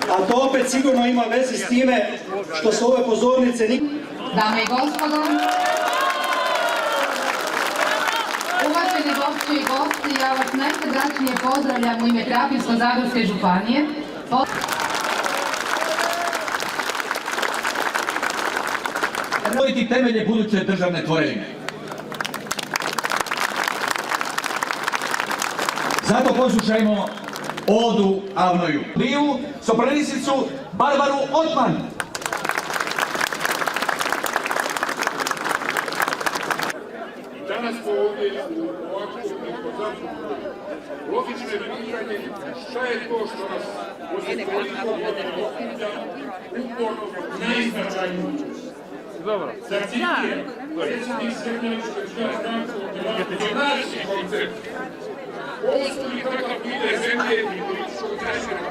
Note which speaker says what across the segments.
Speaker 1: A to opet sigurno ima veze s time što su ove pozornice...
Speaker 2: Dame i gospodo, uvaženi gošće i gosti, ja vas najsrdačnije pozdravljam u ime Krapinsko-zagorske županije.
Speaker 3: Stvoriti temelje buduće državne tvorevine. Zato poslušajmo odu Avnoju. Livu sopranisicu Barbaru Otman.
Speaker 4: Danas smo ovdje u ovakvom logično je pitanje šta je to što nas poslije toliko uporno najznačajnije. Za cilj je predsjednik Srbljaničke stranke naši koncept. Osnovni takav ide zemlje i političkog građana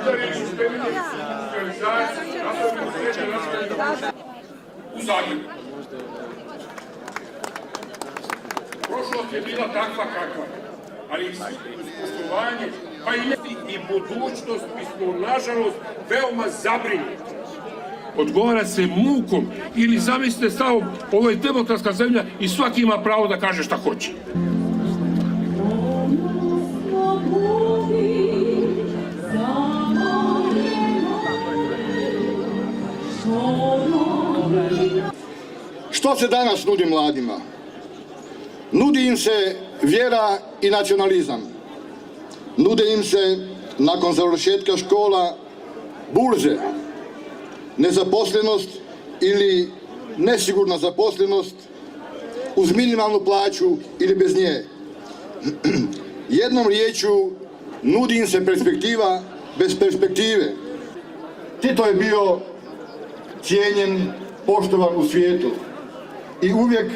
Speaker 4: udarili u temelju industrializacije, napravili sreće razvoja u Zagrebu. Prošlost je bila takva kakva, ali ispoštovanje, pa i budućnost bismo, nažalost, veoma zabrinuti. Odgovara se mukom ili zamislite stavom, ovo je demokratska zemlja i svaki ima pravo da kaže šta hoće.
Speaker 5: Što se danas nudi mladima? Nudi im se vjera i nacionalizam. Nude im se, nakon završetka škola, burze, nezaposlenost ili nesigurna zaposlenost uz minimalnu plaću ili bez nje. Jednom riječju, nudi im se perspektiva bez perspektive. Tito je bio cijenjen, poštovan u svijetu i uvijek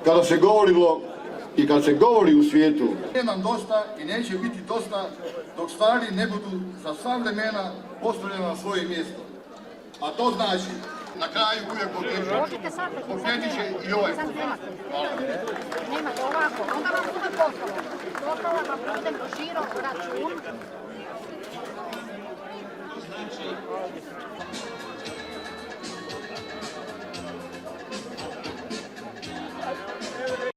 Speaker 5: kada se govorilo i kad se govori u svijetu, nije nam dosta i neće biti dosta dok stvari ne budu za sva vremena postavljena na svoje mjesto. A to znači, na kraju uvijek pobjedit će i ovaj put.
Speaker 6: Nemate ovako, onda vam bude poslalo. Poslalo vam budem žiro račun.